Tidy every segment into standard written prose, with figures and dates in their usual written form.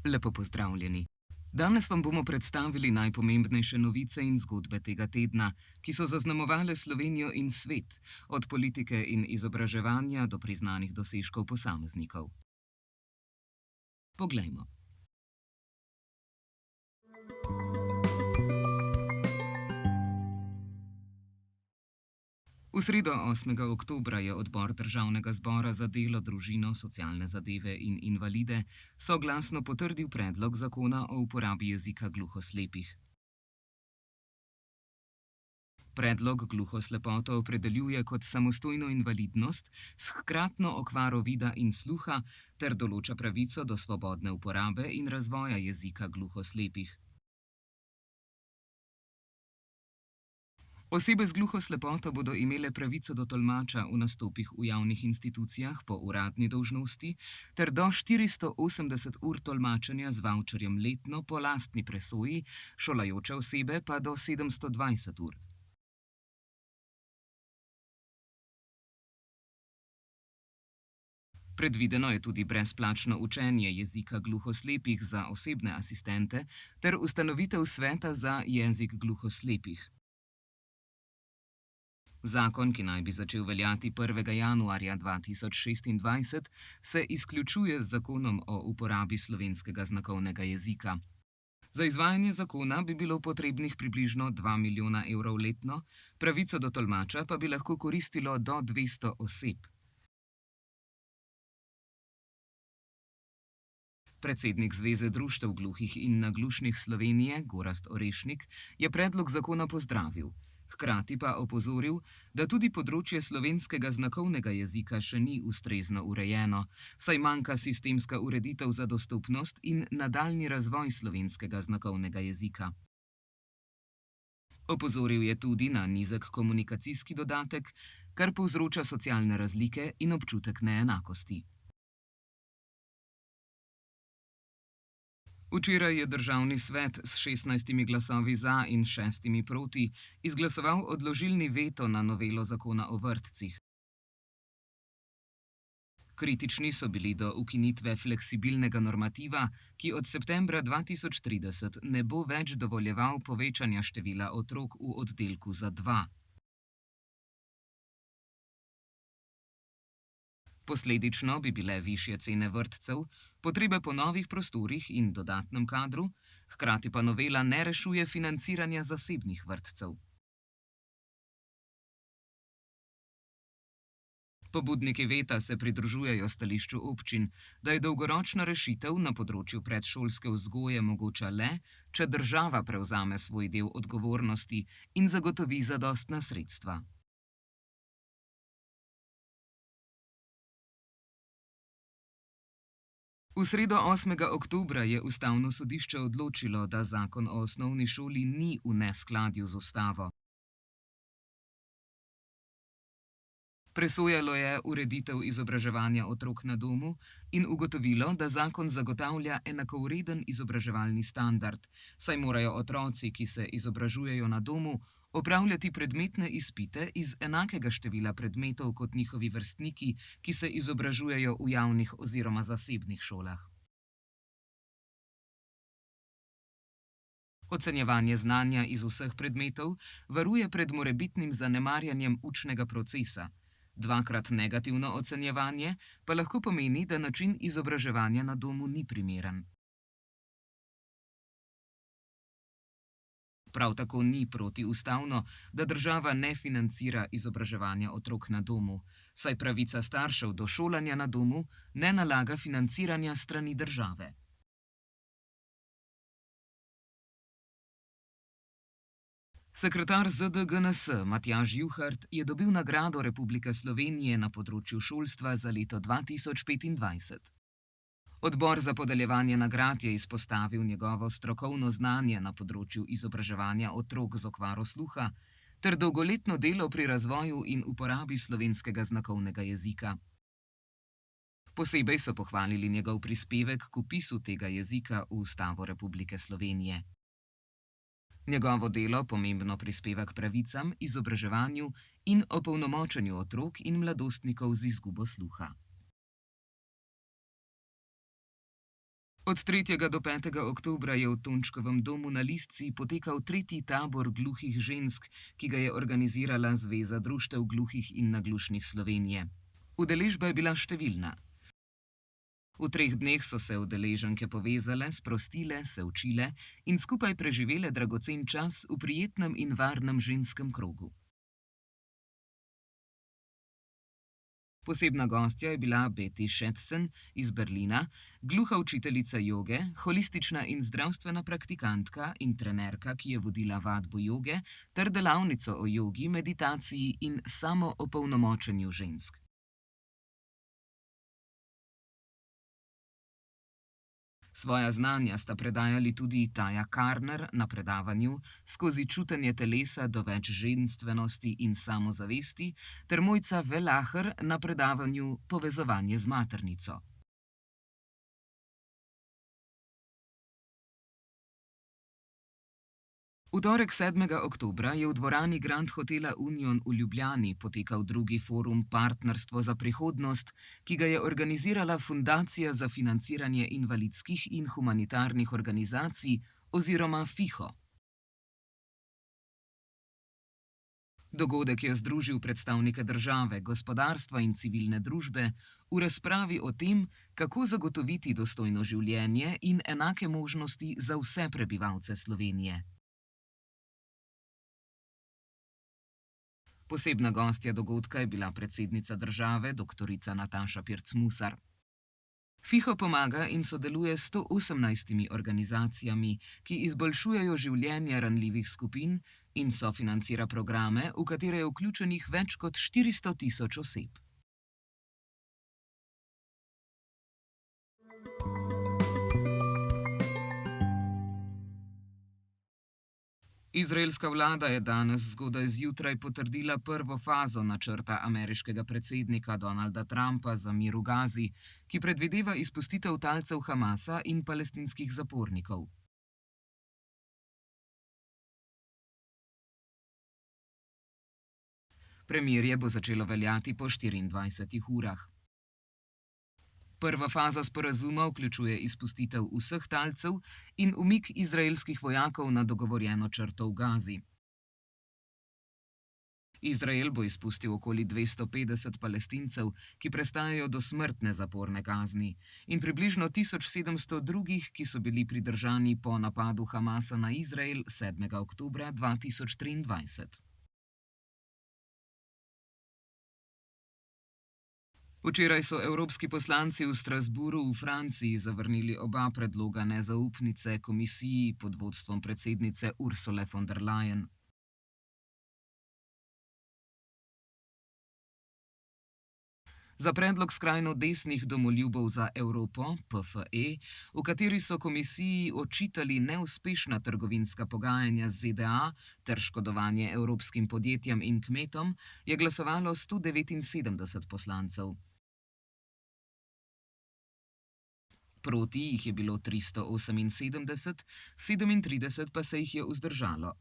Lepo pozdravljeni. Danes vam bomo predstavili najpomembnejše novice in zgodbe tega tedna, ki so zaznamovale Slovenijo in svet, od politike in izobraževanja do priznanih dosežkov posameznikov. Poglejmo. V sredo 8. oktobra je odbor Državnega zbora za delo, družino, socialne zadeve in invalide soglasno potrdil predlog zakona o uporabi jezika gluhoslepih. Predlog gluhoslepoto opredeljuje kot samostojno invalidnost s hkratno okvaro vida in sluha ter določa pravico do svobodne uporabe in razvoja jezika gluhoslepih. Osebe z gluhoslepoto bodo imele pravico do tolmača v nastopih v javnih institucijah po uradni dolžnosti ter do 480 ur tolmačenja z vavčerjem letno po lastni presoji, šolajoče osebe pa do 720 ur. Predvideno je tudi brezplačno učenje jezika gluhoslepih za osebne asistente ter ustanovitev sveta za jezik gluhoslepih. Zakon, ki naj bi začel veljati 1. januarja 2026, se izključuje z zakonom o uporabi slovenskega znakovnega jezika. Za izvajanje zakona bi bilo potrebnih približno 2 milijona evrov letno, pravico do tolmača pa bi lahko koristilo do 200 oseb. Predsednik Zveze društev gluhih in naglušnih Slovenije, Gorazd Orešnik, je predlog zakona pozdravil. Hkrati pa opozoril, da tudi področje slovenskega znakovnega jezika še ni ustrezno urejeno, saj manjka sistemska ureditev za dostopnost in nadaljnji razvoj slovenskega znakovnega jezika. Opozoril je tudi na nizek komunikacijski dodatek, kar povzroča socialne razlike in občutek neenakosti. Včeraj je Državni svet s 16 glasovi za in 6 proti izglasoval odložilni veto na novelo zakona o vrtcih. Kritični so bili do ukinitve fleksibilnega normativa, ki od septembra 2030 ne bo več dovoljeval povečanja števila otrok v oddelku za 2. Posledično bi bile višje cene vrtcev, potrebe po novih prostorih in dodatnem kadru, hkrati pa novela ne rešuje financiranja zasebnih vrtcev. Pobudniki veta se pridružujejo stališču občin, da je dolgoročna rešitev na področju predšolske vzgoje mogoča le, če država prevzame svoj del odgovornosti in zagotovi zadostna sredstva. V sredo 8. oktobra je Ustavno sodišče odločilo, da zakon o osnovni šoli ni v neskladju z ustavo. Presojalo je ureditev izobraževanja otrok na domu in ugotovilo, da zakon zagotavlja enakovreden izobraževalni standard, saj morajo otroci, ki se izobražujejo na domu, opravljati predmetne izpite iz enakega števila predmetov kot njihovi vrstniki, ki se izobražujejo v javnih oziroma zasebnih šolah. Ocenjevanje znanja iz vseh predmetov varuje pred morebitnim zanemarjanjem učnega procesa. Dvakrat negativno ocenjevanje pa lahko pomeni, da način izobraževanja na domu ni primeren. Prav tako ni protiustavno, da država ne financira izobraževanja otrok na domu, saj pravica staršev do šolanja na domu ne nalaga financiranja strani države. Sekretar ZDGNS Matjaž Juhart je dobil nagrado Republike Slovenije na področju šolstva za leto 2025. Odbor za podeljevanje nagrad je izpostavil njegovo strokovno znanje na področju izobraževanja otrok z okvaro sluha ter dolgoletno delo pri razvoju in uporabi slovenskega znakovnega jezika. Posebej so pohvalili njegov prispevek k vpisu tega jezika v Ustavo Republike Slovenije. Njegovo delo pomembno prispeva k pravicam, izobraževanju in opolnomočenju otrok in mladostnikov z izgubo sluha. Od 3. do 5. oktobra je v Tončkovem domu na Listci potekal tretji tabor gluhih žensk, ki ga je organizirala Zveza društev gluhih in naglušnih Slovenije. Udeležba je bila številna. V 3 dneh so se udeleženke povezale, sprostile, se učile in skupaj preživele dragocen čas v prijetnem in varnem ženskem krogu. Posebna gostja je bila Betty Schätzen iz Berlina, gluha učiteljica joge, holistična in zdravstvena praktikantka in trenerka, ki je vodila vadbo joge ter delavnico o jogi, meditaciji in samoopolnomočenju žensk. Svoja znanja sta predajali tudi Taja Karner na predavanju Skozi čutenje telesa do več ženstvenosti in samozavesti ter Mojca Velaher na predavanju Povezovanje z maternico. V torek 7. oktobra je v dvorani Grand Hotela Union v Ljubljani potekal drugi forum Partnerstvo za prihodnost, ki ga je organizirala Fundacija za financiranje invalidskih in humanitarnih organizacij oziroma FIHO. Dogodek je združil predstavnike države, gospodarstva in civilne družbe v razpravi o tem, kako zagotoviti dostojno življenje in enake možnosti za vse prebivalce Slovenije. Posebna gostja dogodka je bila predsednica države, dr. Nataša Pirc Musar. FIHO pomaga in sodeluje s 118 organizacijami, ki izboljšujejo življenje ranljivih skupin in sofinancira programe, v katere je vključenih več kot 400 tisoč oseb. Izraelska vlada je danes zgodaj zjutraj potrdila prvo fazo načrta ameriškega predsednika Donalda Trumpa za mir v Gazi, ki predvideva izpustitev talcev Hamasa in palestinskih zapornikov. Premirje bo začelo veljati po 24 urah. Prva faza sporazuma vključuje izpustitev vseh talcev in umik izraelskih vojakov na dogovorjeno črto v Gazi. Izrael bo izpustil okoli 250 Palestincev, ki prestajajo dosmrtne zaporne kazni, in približno 1700 drugih, ki so bili pridržani po napadu Hamasa na Izrael 7. oktobra 2023. Včeraj so evropski poslanci v Strasbourgu v Franciji zavrnili oba predloga nezaupnice komisiji pod vodstvom predsednice Ursule von der Leyen. Za predlog skrajno desnih domoljubov za Evropo, PFE, v kateri so komisiji očitali neuspešna trgovinska pogajanja z ZDA ter škodovanje evropskim podjetjem in kmetom, je glasovalo 179 poslancev. Proti jih je bilo 378, 37 pa se jih je vzdržalo.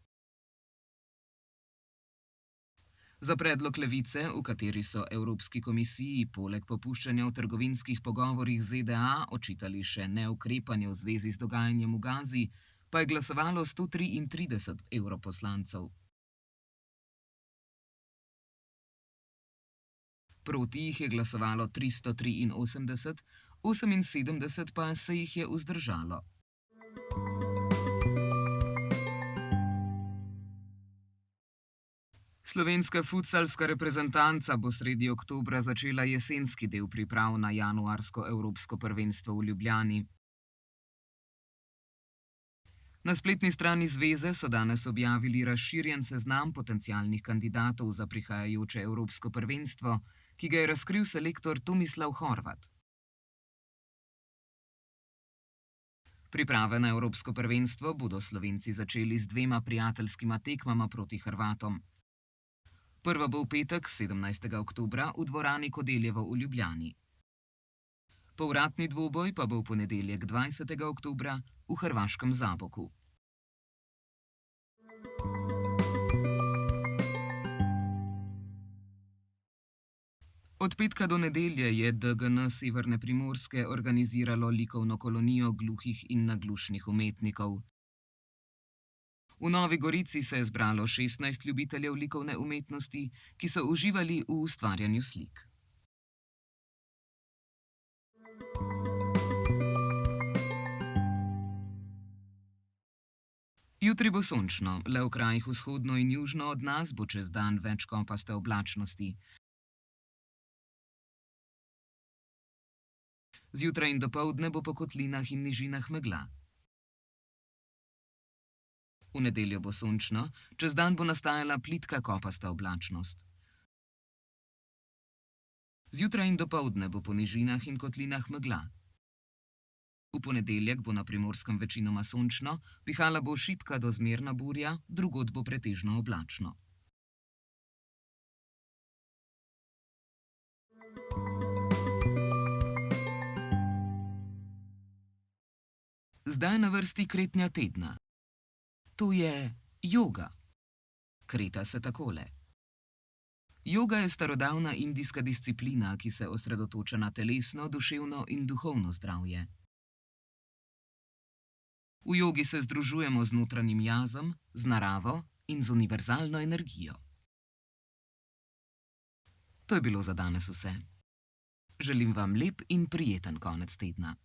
Za predlog levice, v kateri so Evropski komisiji poleg popuščanja v trgovinskih pogovorih z ZDA očitali še neukrepanje v zvezi z dogajanjem v Gazi, pa je glasovalo 133 evroposlancev. Proti jih je glasovalo 383, 78 pa se jih je vzdržalo. Slovenska futsalska reprezentanca bo sredi oktobra začela jesenski del priprav na januarsko evropsko prvenstvo v Ljubljani. Na spletni strani zveze so danes objavili razširjen seznam potencialnih kandidatov za prihajajoče evropsko prvenstvo, ki ga je razkril selektor Tomislav Horvat. Priprave na evropsko prvenstvo bodo Slovenci začeli z 2 prijateljskima tekmama proti Hrvatom. Prva bo v petek, 17. oktobra, v dvorani Kodeljevo v Ljubljani. Povratni dvoboj pa bo v ponedeljek, 20. oktobra, v hrvaškem Zaboku. Od petka do nedelje je DGN Severne Primorske organiziralo likovno kolonijo gluhih in naglušnih umetnikov. V Novi Gorici se je zbralo 16 ljubiteljev likovne umetnosti, ki so uživali v ustvarjanju slik. Jutri bo sončno, le v krajih vzhodno in južno od nas bo čez dan več kopaste oblačnosti. Zjutraj in dopoldne bo po kotlinah in nižinah megla. V nedeljo bo sončno, čez dan bo nastajala plitka kopasta oblačnost. Zjutraj in dopoldne bo po nižinah in kotlinah megla. V ponedeljek bo na Primorskem večinoma sončno, pihala bo šibka do zmerna burja, drugod bo pretežno oblačno. Zdaj je na vrsti kretnja tedna. To je joga. Kreta se takole. Joga je starodavna indijska disciplina, ki se osredotoča na telesno, duševno in duhovno zdravje. V jogi se združujemo z notranjim jazom, z naravo in z univerzalno energijo. To je bilo za danes vse. Želim vam lep in prijeten konec tedna.